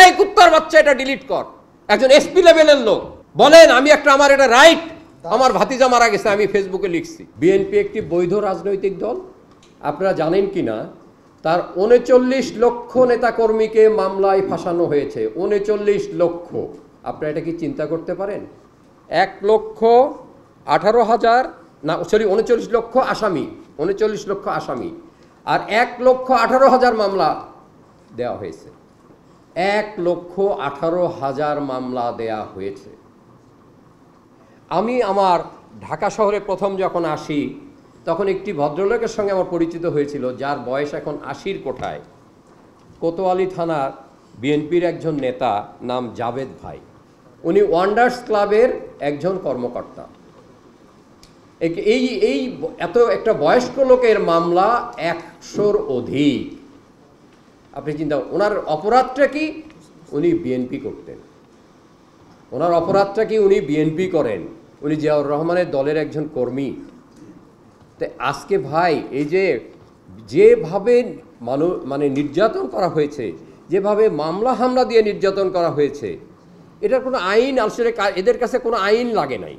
এই কুত্তার বাচ্চা এটা ডিলিট কর। একজন এসপি লেভেলের লোক বলেন আমি একটা, আমার এটা রাইট, আমার ভাতিজা মারা গেছে, আমি ফেসবুকে লিখছি। বিএনপি একটি বৈধ রাজনৈতিক দল। আপনারা জানেন কি না, তার 39 লক্ষ নেতাকর্মীকে মামলায় ফাঁসানো হয়েছে। 39 লক্ষ। আপনারা এটা কি চিন্তা করতে পারেন? 1,18,000 না, সরি, 39 লক্ষ আসামি, 39 লক্ষ আসামি, আর 1,18,000 মামলা দেওয়া হয়েছে। 1,18,000 মামলা দেয়া হয়েছে। আমি আমার ঢাকা শহরে প্রথম যখন আসি তখন একটি ভদ্রলোকের সঙ্গে আমার পরিচিত হয়েছিল, যার বয়স এখন 80-র কোঠায়। কোতোয়ালি থানার বিএনপির একজন নেতা, নাম জাভেদ ভাই। উনি ওয়ান্ডার্স ক্লাবের একজন কর্মকর্তা। এই এত একটা বয়স্ক লোকের মামলা 100-র অধিক। আপনি চিন্তা, ওনার অপরাধটা কি? উনি বিএনপি করতেন। ওনার অপরাধটা কি? উনি বিএনপি করেন। উনি জিয়াউর রহমানের দলের একজন কর্মী। তো আজকে ভাই, এই যেভাবে মানে নির্যাতন করা হয়েছে, যেভাবে মামলা হামলা দিয়ে নির্যাতন করা হয়েছে, এটার কোনো আইন আসলে এদের কাছে কোনো আইন লাগে নাই।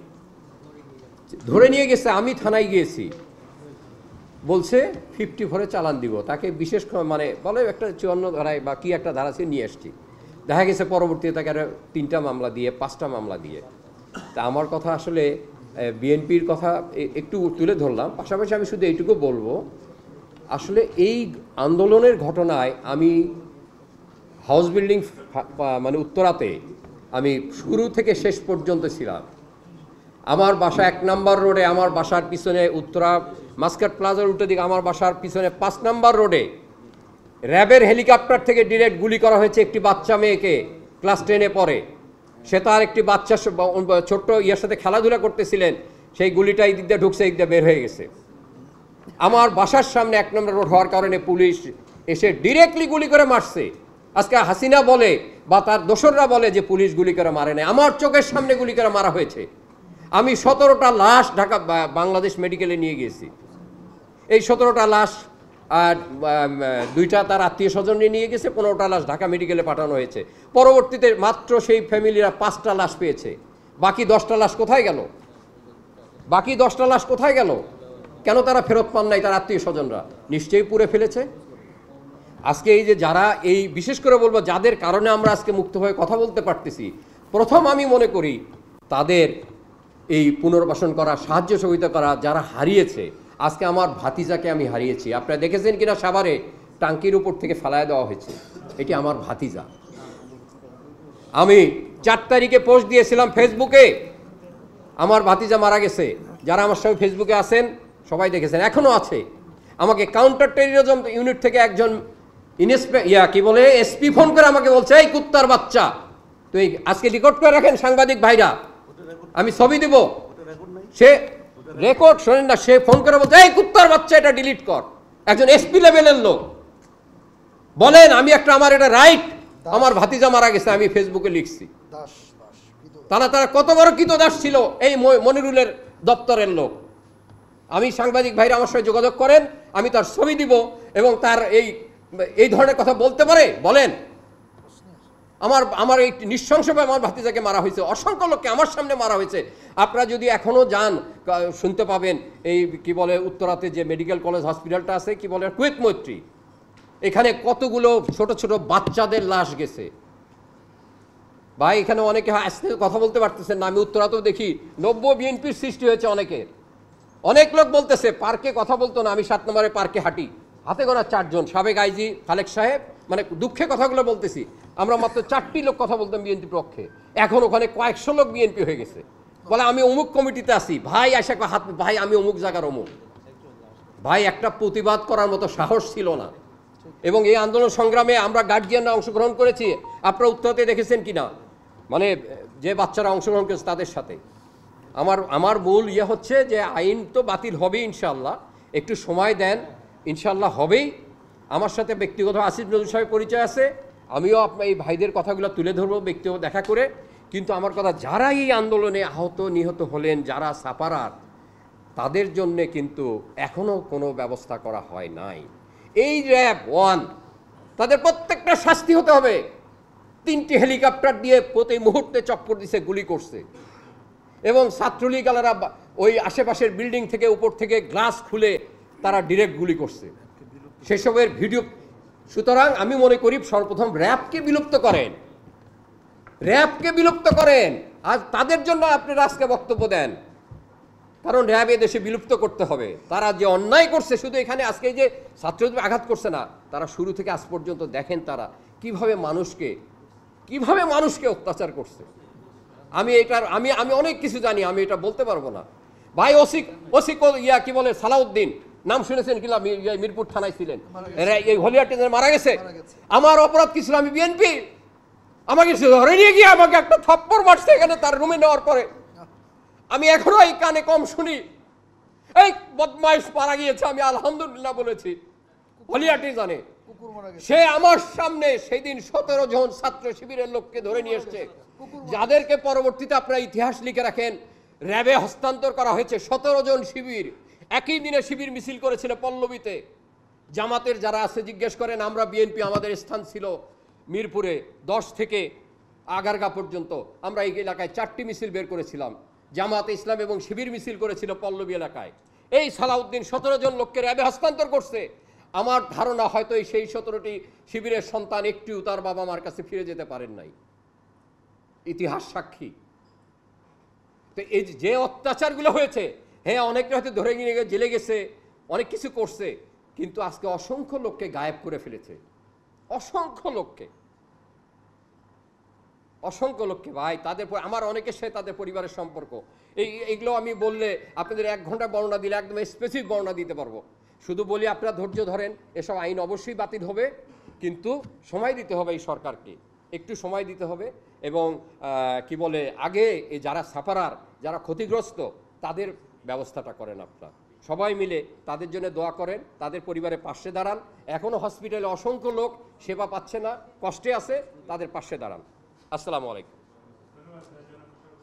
ধরে নিয়ে গেছে। আমি থানায় গিয়েছি, বলছে 54 চালান দিব। তাকে বিশেষ মানে বলে একটা 54 ধারায় বা কি একটা ধারা সে নিয়ে আসছি। দেখা গেছে পরবর্তীতে তাকে আরো 3টা মামলা দিয়ে, 5টা মামলা দিয়ে। তা আমার কথা আসলে বিএনপির কথা একটু তুলে ধরলাম। পাশাপাশি আমি শুধু এইটুকু বলবো, আসলে এই আন্দোলনের ঘটনায় আমি হাউস বিল্ডিং মানে উত্তরাতে আমি শুরু থেকে শেষ পর্যন্ত ছিলাম। আমার বাসা 1 নম্বর রোডে, আমার বাসার পিছনে উত্তরা মাস্কাট প্লাজার উল্টো দিকে আমার বাসার পিছনে 5 নম্বর রোডে র্যাবের হেলিকপ্টার থেকে ডিরেক্ট গুলি করা হয়েছে একটি বাচ্চা মেয়েকে, ক্লাস 10-এ পড়ে। সে তার একটি বাচ্চা ছোট্ট ইয়ার সাথে খেলাধুলা করতেছিলেন, সেই গুলিটা এই দিক দিয়ে ঢুকছে, এই দিক দিয়ে বের হয়ে গেছে। আমার বাসার সামনে 1 নম্বর রোড হওয়ার কারণে পুলিশ এসে ডিরেক্টলি গুলি করে মারছে। আজকে হাসিনা বলে বা তার দোসররা বলে যে পুলিশ গুলি করে মারে নাই, আমার চোখের সামনে গুলি করে মারা হয়েছে। আমি 17টা লাশ ঢাকা বাংলাদেশ মেডিকেলে নিয়ে গিয়েছি। এই 17টা লাশ আর 2টা তার আত্মীয় স্বজন নিয়ে গেছে, 15টা লাশ ঢাকা মেডিকেলে পাঠানো হয়েছে। পরবর্তীতে মাত্র সেই ফ্যামিলিরা 5টা লাশ পেয়েছে। বাকি 10টা লাশ কোথায় গেল? বাকি 10টা লাশ কোথায় গেল? কেন তারা ফেরত পান নাই? তার আত্মীয় স্বজনরা নিশ্চয়ই পুড়ে ফেলেছে। আজকে এই যে যারা এই, বিশেষ করে বলবো যাদের কারণে আমরা আজকে মুক্তভাবে কথা বলতে পারতেছি, প্রথম আমি মনে করি তাদের এই পুনর্বাসন করা, সাহায্য সহযোগিতা করা যারা হারিয়েছে। আজকে আমার ভাতিজাকে আমি হারিয়েছি। আপনারা দেখেছেন কিনা, সাভারে টাঙ্কির উপর থেকে ফেলায় দেওয়া হয়েছে। এটি আমার ভাতিজা। আমি 4 তারিখে পোস্ট দিয়েছিলাম ফেসবুকে, আমার ভাতিজা মারা গেছে। যারা আমার সঙ্গে ফেসবুকে আছেন সবাই দেখেছেন, এখনও আছে। আমাকে কাউন্টার টেররিজম ইউনিট থেকে একজন এসপি ফোন করে আমাকে বলছে, এই কুত্তার বাচ্চা তুই আজকে রেকর্ড করে রাখেন সাংবাদিক ভাইরা, আমি ছবি দেব। সে রেকর্ড শোনেন না, সে ফোন করে বলছে, এই কুত্তার বাচ্চা এটা ডিলিট কর। একজন এসপি লেভেলের লোক বলেন আমি একটা, আমার এটা রাইট, আমার ভাতিজা মারা গেছে, আমি ফেসবুকে লিখছি। তারা কত বড় কৃতদাস ছিল এই মনিরুলের দপ্তরের লোক। আমি সাংবাদিক ভাইরা আমার সঙ্গে যোগাযোগ করেন, আমি তার ছবি দিব এবং তার এই ধরনের কথা বলতে পারে? বলেন। আমার এই নৃশংসভাবে আমার ভাতিজাকে মারা হয়েছে, অসংখ্য লোককে আমার সামনে মারা হয়েছে। আপনারা যদি এখনও যান শুনতে পাবেন, এই কি বলে উত্তরাতে যে মেডিকেল কলেজ হসপিটালটা আছে, কি বলে কুয়েত মৈত্রী, এখানে কতগুলো ছোট ছোট বাচ্চাদের লাশ গেছে। ভাই এখানে অনেকে আসতে কথা বলতে পারতেছেন না। আমি উত্তরাতেও দেখি নব্য বিএনপির সৃষ্টি হয়েছে অনেকের। অনেক লোক বলতেছে পার্কে কথা বলতো না, আমি 7 নম্বরে পার্কে হাঁটি, হাতে গোনা 4 জন, সাবেক আইজি খালেক সাহেব, মানে দুঃখে কথাগুলো বলতেছি। আমরা মাত্র 4টি লোক কথা বলতাম বিএনপি পক্ষে, এখন ওখানে কয়েকশো লোক বিএনপি হয়ে গেছে। বলে আমি অমুক কমিটিতে আছি। ভাই আসে হাত, ভাই আমি অমুক জায়গার অমুক। ভাই একটা প্রতিবাদ করার মতো সাহস ছিল না। এবং এই আন্দোলন সংগ্রামে আমরা গার্জিয়ানরা অংশগ্রহণ করেছি। আপনারা উত্তরাতে দেখেছেন কিনা, মানে যে বাচ্চারা অংশগ্রহণ করেছে তাদের সাথে। আমার মূল হচ্ছে যে আইন তো বাতিল হবেই ইনশাআল্লাহ, একটু সময় দেন, ইনশাআল্লাহ হবেই। আমার সাথে ব্যক্তিগত আসিফ নজরুল সাহেব পরিচয় আছে, আমিও আপনার এই ভাইদের কথাগুলো তুলে ধরবো ব্যক্তিগত দেখা করে। কিন্তু আমার কথা, যারা এই আন্দোলনে আহত নিহত হলেন, যারা সাপারার, তাদের জন্যে কিন্তু এখনও কোনো ব্যবস্থা করা হয় নাই। এই র্যাব 1 তাদের প্রত্যেকটা শাস্তি হতে হবে। 3টি হেলিকপ্টার দিয়ে প্রতি মুহূর্তে চক্কর দিছে, গুলি করছে, এবং ছাত্রলীগালারা ওই আশেপাশের বিল্ডিং থেকে উপর থেকে গ্লাস খুলে তারা ডিরেক্ট গুলি করছে, সেসবের ভিডিও। সুতরাং আমি মনে করি সর্বপ্রথম র্যাবকে বিলুপ্ত করেন, র্যাবকে বিলুপ্ত করেন, আর তাদের জন্য আপনি আজকে বক্তব্য দেন, কারণ র্যাব দেশে বিলুপ্ত করতে হবে। তারা যে অন্যায় করছে, শুধু এখানে আজকে যে ছাত্রদের আঘাত করছে না, তারা শুরু থেকে আজ পর্যন্ত দেখেন তারা কিভাবে মানুষকে অত্যাচার করছে। আমি অনেক কিছু জানি, আমি এটা বলতে পারবো না ভাই। ওসি কি বলে সালাউদ্দিন, নাম শুনেছেন কিনা? মিরপুর থানায় ছিলেন, এই হলিয়াটি মারা গেছে। আমার অপরাধ কি ছিল? আমি বিএনপি, আমাকে ধরে নিয়ে গিয়ে আমাকে একটা থাপ্পড় মারছে এখানে তার রুমে নেওয়ার পরে। আমি এখনো এই কানে কম শুনি, এই বদমাইশ মারা গিয়েছে, আমি আলহামদুলিল্লাহ বলেছি। হলিয়াটি জানে, সে আমার সামনে সেদিন 17 জন ছাত্র শিবিরের লোককে ধরে নিয়ে এসছে, যাদেরকে পরবর্তীতে আপনারা ইতিহাস লিখে রাখেন, র্যাবে হস্তান্তর করা হয়েছে। 17 জন শিবির একই দিনে শিবির মিছিল করেছিল পল্লবীতে। জামাতের যারা আছে জিজ্ঞেস করেন, আমরা বিএনপি, আমাদের স্থান ছিল মিরপুরে 10 থেকে আগারগা পর্যন্ত। আমরা এই এলাকায় 4টি মিছিল বের করেছিলাম। জামাতে ইসলাম এবং শিবির মিছিল করেছিল পল্লবী এলাকায়। এই সালাউদ্দিন 17 জন লোককে র্যাবে হস্তান্তর করছে। আমার ধারণা হয়তো সেই 17টি শিবিরের সন্তান একটিও তার বাবা মার কাছে ফিরে যেতে পারেন নাই, ইতিহাস সাক্ষী। তো এই যে অত্যাচারগুলো হয়েছে, হ্যাঁ অনেকে হয়তো ধরে নিয়ে জেলে গেছে, অনেক কিছু করছে, কিন্তু আজকে অসংখ্য লোককে গায়েব করে ফেলেছে, অসংখ্য লোককে ভাই। তাদের আমার অনেকের সাথে তাদের পরিবারের সম্পর্ক, এইগুলো আমি বললে আপনাদের 1 ঘন্টা বর্ণনা দিলে একদম স্পেসিফিক বর্ণনা দিতে পারবো। শুধু বলি আপনারা ধৈর্য ধরেন, এসব আইন অবশ্যই বাতিল হবে, কিন্তু সময় দিতে হবে, এই সরকারকে একটু সময় দিতে হবে। এবং কি বলে, আগে এই যারা সাফারার, যারা ক্ষতিগ্রস্ত, তাদের ব্যবস্থাটা করেন আপনারা সবাই মিলে, তাদের জন্য দোয়া করেন, তাদের পরিবারের পাশে দাঁড়ান। এখনও হসপিটালে অসংখ্য লোক সেবা পাচ্ছে না, কষ্টে আছে, তাদের পাশে দাঁড়ান। আসসালামু আলাইকুম।